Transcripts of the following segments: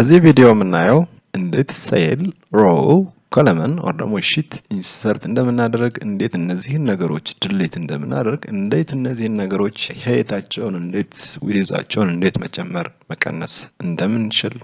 በዚህ ቪዲዮ የምናየው እንዴት ሴል ሮው ኮለመን ኦር ደግሞ ሺት ኢንሰርት እንደምናደርግ እንዴት እነዚህን ነገሮች ድሊት እንደምናደርግ እንዴት እነዚህን ነገሮች ሄይታቸውን እንዴት ዊድዛቸውን እንዴት መጨመር መቀነስ እንደምንችል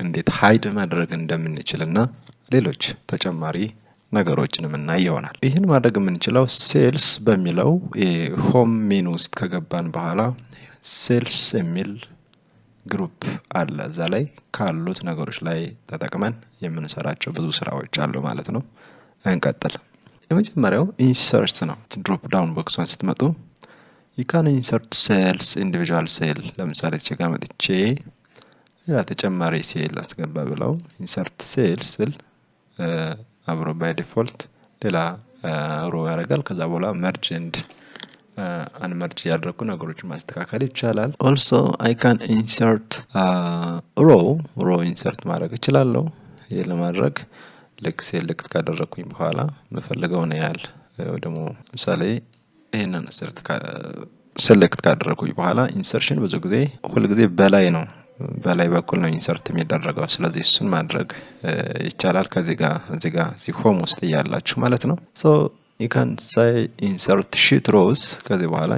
እንዴት ሃይድ ማድረግ እንደምንችልና ሌሎች ተጨማሪ ነገሮችንም እናይ ይሆናል። ይህን ማድረግ የምንችለው ሴልስ በሚለው የሆም ሜኑ ውስጥ ከገባን በኋላ ሴልስ የሚል ግሩፕ አለ። እዛ ላይ ካሉት ነገሮች ላይ ተጠቅመን የምንሰራቸው ብዙ ስራዎች አሉ ማለት ነው። እንቀጥል። የመጀመሪያው ኢንሰርት ነው። ድሮፕ ዳውን ቦክሷን ስትመጡ you can insert cells individual cell ለምሳሌ እዚህ ጋር መጥቼ ሌላ ተጨማሪ ሴል አስገባ ብለው ኢንሰርት ሴል ስል አብሮ ባይ ዲፎልት ሌላ ሮ ያደርጋል። ከዛ በኋላ መርጅ ኤንድ አንመርጅ ያደረኩ ነገሮችን ማስተካከል ይቻላል። also I can insert row insert ማድረግ እችላለሁ። ይሄ ለማድረግ ልክ ሴሌክት ካደረኩኝ በኋላ መፈልገው ነው ያህል ደግሞ ምሳሌ ይሄንን ሴሌክት ካደረኩኝ በኋላ ኢንሰርሽን ብዙ ጊዜ ሁሉ ጊዜ በላይ በኩል ነው ኢንሰርት የሚደረገው። ስለዚህ እሱን ማድረግ ይቻላል ከዚህ ጋር እዚህ ሆም ውስጥ ያላችሁ ማለት ነው። so you can say insert sheet rows ከዚህ በኋላ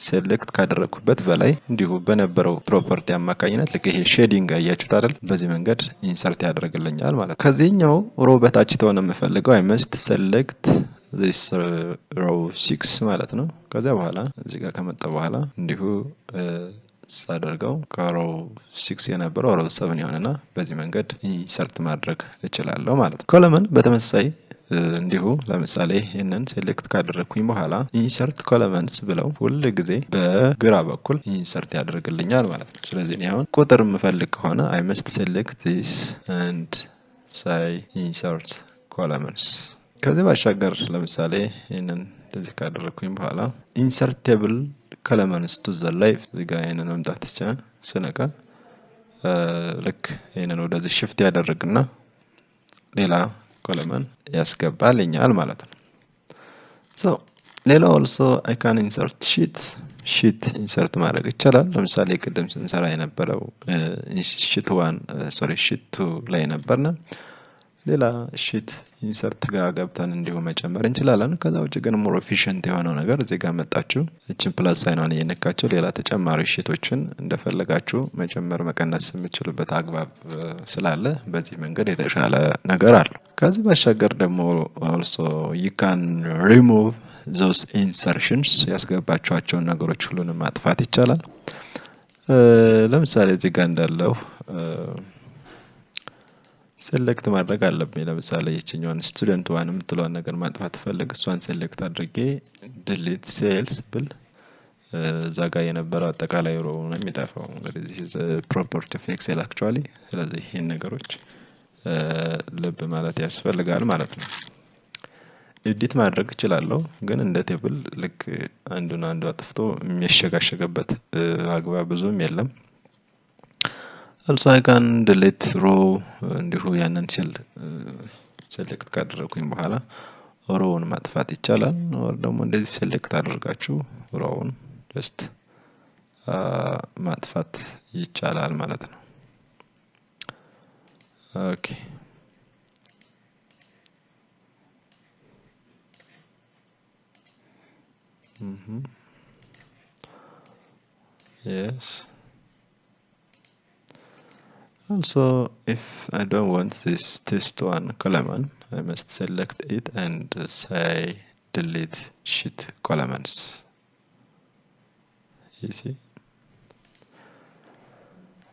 ሴሌክት ካደረኩበት በላይ እንዲሁ በነበረው ፕሮፐርቲ አማካኝነት ልክ ይሄ ሼዲንግ አያችሁት አይደል? በዚህ መንገድ ኢንሰርት ያደርግልኛል ማለት ነው። ከዚህኛው ሮ በታች ተሆነ የምፈልገው I must select this row 6 ማለት ነው። ከዛ በኋላ እዚህ ጋር ከመጣ በኋላ እንዲሁ ሳደርገው ከሮ 6 የነበረው ሮ 7 ይሆንና በዚህ መንገድ ኢንሰርት ማድረግ እችላለሁ ማለት ነው። ኮለመን በተመሳሳይ እንዲሁ ለምሳሌ ይሄንን ሴሌክት ካደረኩኝ በኋላ ኢንሰርት ኮለመንስ ብለው ሁሉ ጊዜ በግራ በኩል ኢንሰርት ያደርግልኛል ማለት ነው። ስለዚህ እኔ አሁን ቁጥር የምፈልግ ከሆነ I must select this and say insert columns። ከዚህ ባሻገር ለምሳሌ ይሄንን እንደዚህ ካደረኩኝ በኋላ insert table columns to the left እዚህ ጋር ይሄንን መምጣት ይችላል። ስነካ ልክ ይሄንን ወደዚህ ሽፍት ያደርግና ሌላ ኮለመን ያስገባልኛል ማለት ነው። so ሌላ also I can insert sheet insert ማድረግ ይቻላል። ለምሳሌ ቅድም ስንሰራ የነበረው sheet 2 ላይ ነበርና ሌላ sheet insert ጋር ገብተን እንዲሁ መጨመር እንችላለን። ከዛ ውጭ ግን more efficient የሆነው ነገር እዚህ ጋር መጣችሁ እቺን ፕላስ ሳይኗን እየነካችሁ ሌላ ተጨማሪ ሺቶችን እንደፈለጋችሁ መጨመር መቀነስ የምትችሉበት አግባብ ስላለ በዚህ መንገድ የተሻለ ነገር አለ። ከዚህ ባሻገር ደግሞ also you can remove those insertions ያስገባችኋቸውን ነገሮች ሁሉንም ማጥፋት ይቻላል። ለምሳሌ እዚህ ጋር እንዳለው ሴሌክት ማድረግ አለብኝ። ለምሳሌ እቺኛውን ስቱደንት ዋን የምትለውን ነገር ማጥፋት ፈልግ እሷን ሴሌክት አድርጌ delete cells ብል እዛ ጋር የነበረው አጠቃላይ ሮው ነው የሚጠፋው። እንግዲህ this is property of Excel actually። ስለዚህ ይሄን ነገሮች ልብ ማለት ያስፈልጋል ማለት ነው። ኤዲት ማድረግ እችላለሁ ግን እንደ ቴብል ልክ አንዱን አጥፍቶ የሚያሸጋሸገበት አግባብ ብዙም የለም። also I can delete row እንዲሁ ያንን ሴሌክት ካደረኩኝ በኋላ ሮውን ማጥፋት ይቻላል። or ደግሞ እንደዚህ ሴሌክት አድርጋችሁ ሮውን just ማጥፋት ይቻላል ማለት ነው። ኦኬ yes also if I don't want this test one column I must select it and say delete sheet columns. you see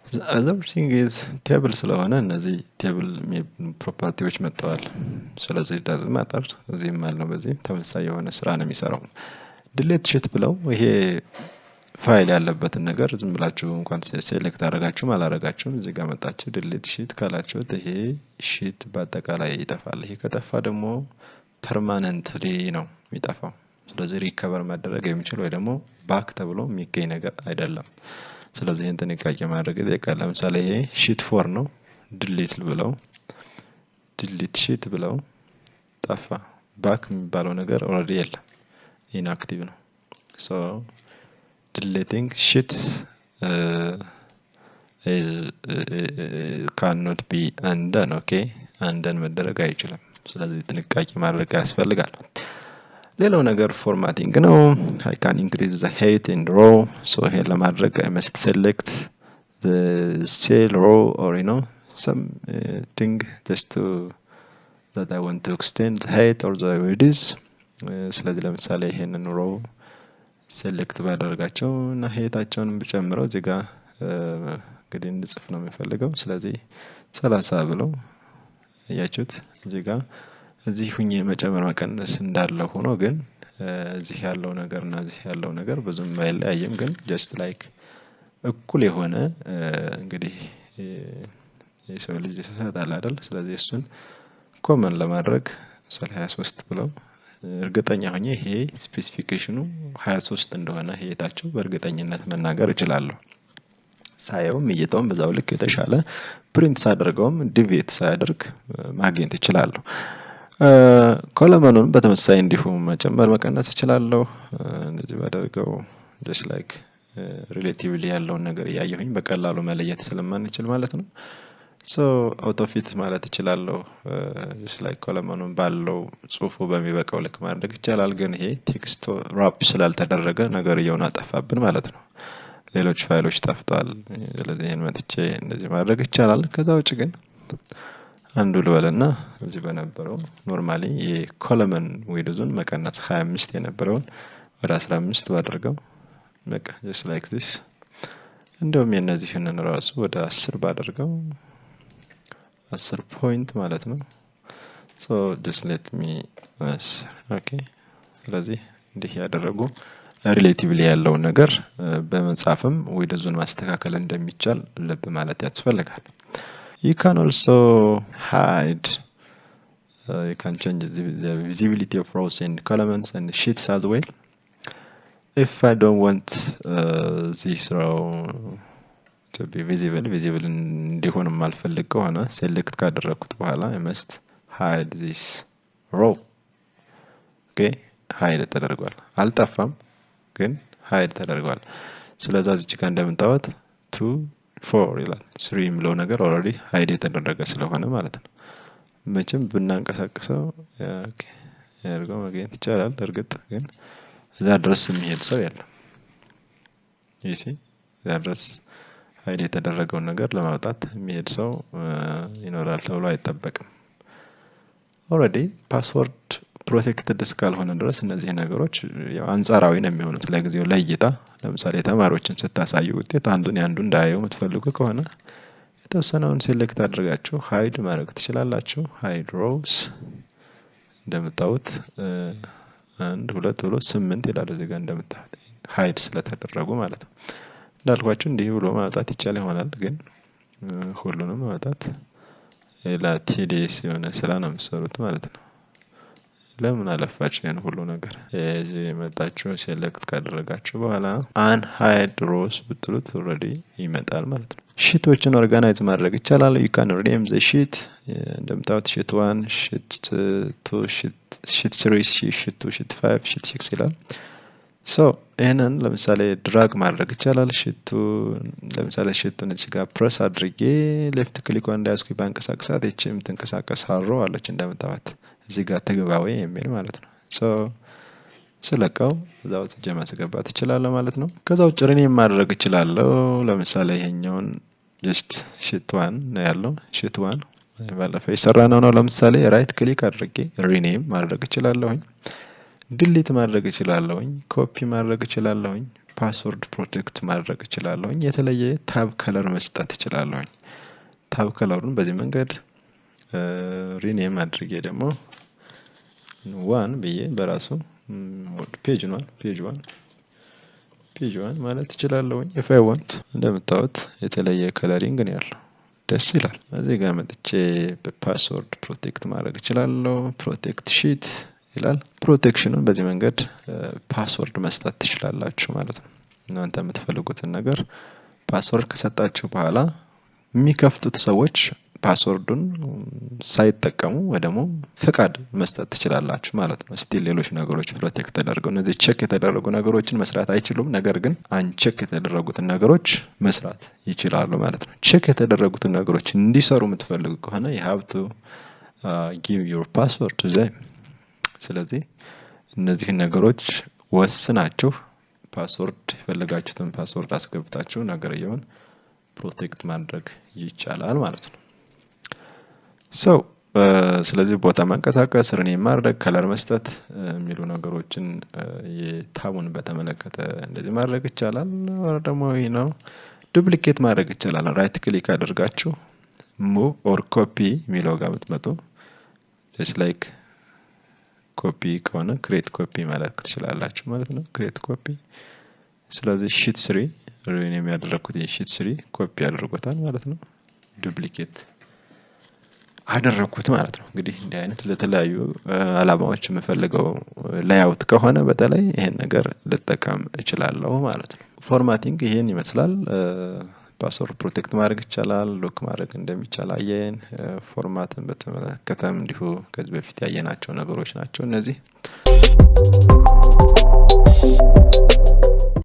the other thing is table ስለሆነ እነዚህ ቴብል ፕሮፐርቲዎች መጥተዋል። ስለዚህ doesn't matter እዚህም አለው በዚህ ተመሳሳይ የሆነ ስራ ነው የሚሰራው። delete sheet ብለው ይሄ ፋይል ያለበትን ነገር ዝም ብላችሁ እንኳን ሴሌክት አደረጋችሁም አላደረጋችሁም እዚህ ጋር መጣችሁ delete sheet ካላችሁት ይሄ sheet በአጠቃላይ ይጠፋል። ይሄ ከጠፋ ደግሞ ፐርማነንትሊ ነው የሚጠፋው። ስለዚህ ሪከቨር ማድረግ የሚችል ወይ ደግሞ ባክ ተብሎ የሚገኝ ነገር አይደለም። ስለዚህ ይሄን ጥንቃቄ ማድረግ ይጠይቃል። ለምሳሌ ይሄ sheet 4 ነው delete sheet ብለው ጠፋ። ባክ የሚባለው ነገር ኦልሬዲ የለም inactive ነው። so deleting sheets is cannot be undone. okay undone መደረግ አይችልም። ስለዚህ ጥንቃቄ ማድረግ ያስፈልጋል። ሌላው ነገር ፎርማቲንግ ነው። I can increase the height in row. so ይሄን ለማድረግ I must select the cell row or some thing just to that I want to extend the height or the width. ስለዚህ ለምሳሌ ይሄንን row ሴሌክት ባደርጋቸው እና ሄታቸውን ብጨምረው እዚህ ጋር እንግዲህ እንጽፍ ነው የሚፈልገው። ስለዚህ 30 ብለው ያያችሁት እዚህ ጋር እዚህ ሁኜ መጨመር መቀነስ እንዳለ ሆኖ ግን እዚህ ያለው ነገር እና እዚህ ያለው ነገር ብዙም አይለያይም። ግን just like እኩል የሆነ እንግዲህ የሰው ልጅ ይሰጣል አይደል? ስለዚህ እሱን ኮመን ለማድረግ 23 ብለው እርግጠኛ ሆኜ ይሄ ስፔሲፊኬሽኑ 23 እንደሆነ ሄታቸው በእርግጠኝነት መናገር እችላለሁ። ሳየውም እይታውም በዛው ልክ የተሻለ ፕሪንት ሳደርገውም ዲቪየት ሳያደርግ ማግኘት እችላለሁ። ኮለመኑን በተመሳሳይ እንዲሁ መጨመር መቀነስ እችላለሁ። እንደዚህ ባደርገው just like ሪሌቲቭሊ ያለውን ነገር እያየሁኝ በቀላሉ መለየት ስለማንችል ማለት ነው። so out of it ማለት እችላለሁ። just like ኮለመኑን ባለው ጽሁፉ በሚበቃው ልክ ማድረግ ይቻላል። ግን ይሄ ቴክስት ራፕ ስላልተደረገ ነገርየውን አጠፋብን ማለት ነው። ሌሎች ፋይሎች ጠፍተዋል። ስለዚህ ይሄን መጥቼ እንደዚህ ማድረግ ይቻላል። ከዛ ውጭ ግን አንዱ ልበልና እዚህ በነበረው ኖርማሊ የኮለመን ዊድዙን መቀነስ 25 የነበረውን ወደ 15 ባደርገው በቃ just like this። እንደውም የነዚህን ራሱ ወደ 10 ባደርገው 10 ፖይንት ማለት ነው። so just let me okay ስለዚህ እንዲህ ያደረጉ ሪሌቲቭሊ ያለው ነገር በመጻፍም ዊድዙን ማስተካከል እንደሚቻል ልብ ማለት ያስፈልጋል። you can also hide you can change the visibility of rows and columns and sheets as well. if I don't want this row to be visible እንዲሆን ማልፈልግ ከሆነ ሴሌክት ካደረኩት በኋላ I must hide this row. okay hide ተደርጓል። አልጠፋም ግን hide ተደርጓል። ስለዚህ እዚህ ጋር እንደምታዩት 2 4 ይላል 3 የሚለው ነገር ኦሬዲ hide የተደረገ ስለሆነ ማለት ነው። መቼም ብናንቀሳቅሰው ኦኬ ያርገው ማግኘት ይቻላል። እርግጥ ግን እዛ ድረስ የሚሄድ ሰው የለም። ይሲ እዛ ድረስ hide የተደረገውን ነገር ለማውጣት የሚሄድ ሰው ይኖራል ተብሎ አይጠበቅም። ኦሬዲ ፓስወርድ ፕሮቴክትድ እስካልሆነ ድረስ እነዚህ ነገሮች ያው አንጻራዊ ነው የሚሆኑት ለጊዜው ለይታ። ለምሳሌ ተማሪዎችን ስታሳዩ ውጤት አንዱን እንዳያዩ የምትፈልጉ ከሆነ የተወሰነውን ሴሌክት አድርጋችሁ ሃይድ ማድረግ ትችላላችሁ። ሃይድ ሮውስ እንደምታዩት 1 2 ብሎ 8 ይላል እዚህ ጋር እንደምታዩት ሃይድ ስለተደረጉ ማለት ነው። እንዳልኳችሁ እንዲህ ብሎ ማውጣት ይቻል ይሆናል። ግን ሁሉንም ማውጣት ቲዲኤስ የሆነ ስራ ነው የምትሰሩት ማለት ነው። ለምን አለፋችሁ ያን ሁሉ ነገር እዚህ መጣችሁ ሴሌክት ካደረጋችሁ በኋላ አንሃይድ ሮውስ ብትሉት ኦሬዲ ይመጣል ማለት ነው። ሺቶችን ኦርጋናይዝ ማድረግ ይቻላል። you can rename the sheet እንደምታዩት sheet 1 sheet 2 sheet 3 sheet 2 sheet 5 sheet 6 ይላል። so ይሄንን ለምሳሌ ድራግ ማድረግ ይቻላል። sheet 2 ለምሳሌ sheet እዚህ ጋር ፕረስ አድርጌ ሌፍት ክሊክ እንዳያስኩኝ ባንቀሳቀሳት እቺም ትንቀሳቀስ አሮ አለች እንደምታዩት እዚህ ጋር ተግባው የሚል ማለት ነው። so ስለቀው እዛው ጽጄ ማስገባት እችላለሁ ማለት ነው። ከዛው ጭርኔ ማድረግ እችላለሁ። ለምሳሌ ይሄኛውን just sheet 1 ነው ያለው sheet 1 ባለፈው የሰራነው ነው። ለምሳሌ ራይት ክሊክ አድርጌ ሪኔም ማድረግ እችላለሁ። ዲሊት ማድረግ እችላለሁ። ኮፒ ማድረግ እችላለሁ። ፓስወርድ ፕሮቴክት ማድረግ እችላለሁ። የተለየ ታብ ከለር መስጠት እችላለሁ። ታብ ከለሩን በዚህ መንገድ ሪኔም አድርጌ ደግሞ 1 ብዬ በራሱ ፔጅ 1 ማለት እችላለሁ። if I want እንደምታዩት የተለየ ከለሪንግ ነው ያለው ደስ ይላል። እዚህ ጋር መጥቼ በፓስወርድ ፕሮቴክት ማድረግ እችላለሁ። ፕሮቴክት ሺት ይላል። ፕሮቴክሽኑን በዚህ መንገድ ፓስወርድ መስጠት ትችላላችሁ ማለት ነው። እናንተ የምትፈልጉትን ነገር ፓስወርድ ከሰጣችሁ በኋላ የሚከፍቱት ሰዎች ፓስወርዱን ሳይጠቀሙ ወይ ደግሞ ፍቃድ መስጠት ትችላላችሁ ማለት ነው። ስቲል ሌሎች ነገሮች ፕሮቴክት ተደርገው እነዚህ ቼክ የተደረጉ ነገሮችን መስራት አይችሉም። ነገር ግን አንቼክ የተደረጉትን ነገሮች መስራት ይችላሉ ማለት ነው። ቼክ የተደረጉትን ነገሮች እንዲሰሩ የምትፈልጉ ከሆነ you have to give your password to them። ስለዚህ እነዚህን ነገሮች ወስናችሁ ፓስወርድ የፈለጋችሁትን ፓስወርድ አስገብታችሁ ነገርየውን ፕሮቴክት ማድረግ ይቻላል ማለት ነው። ስለዚህ ቦታ ማንቀሳቀስ፣ ሪኔም ማድረግ፣ ከለር መስጠት የሚሉ ነገሮችን የታቡን በተመለከተ እንደዚህ ማድረግ ይቻላል። ደግሞ ይሄ ነው ዱፕሊኬት ማድረግ ይቻላል። ራይት ክሊክ አድርጋችሁ ሙቭ ኦር ኮፒ የሚለው ጋር ብትመጡ ጀስት ላይክ ኮፒ ከሆነ ክሬት ኮፒ ማለት ትችላላችሁ ማለት ነው። ክሬት ኮፒ። ስለዚህ ሺት 3 ሪኔም ያደረኩት የሺት 3 ኮፒ አድርጎታል ማለት ነው። ዱፕሊኬት አደረኩት ማለት ነው። እንግዲህ እንዲህ አይነት ለተለያዩ አላማዎች የምፈልገው ላይአውት ከሆነ በተለይ ይሄን ነገር ልጠቀም እችላለሁ ማለት ነው። ፎርማቲንግ ይሄን ይመስላል። ፓስወርድ ፕሮቴክት ማድረግ ይቻላል፣ ሎክ ማድረግ እንደሚቻል አየን። ፎርማትን በተመለከተም እንዲሁ ከዚህ በፊት ያየናቸው ነገሮች ናቸው እነዚህ።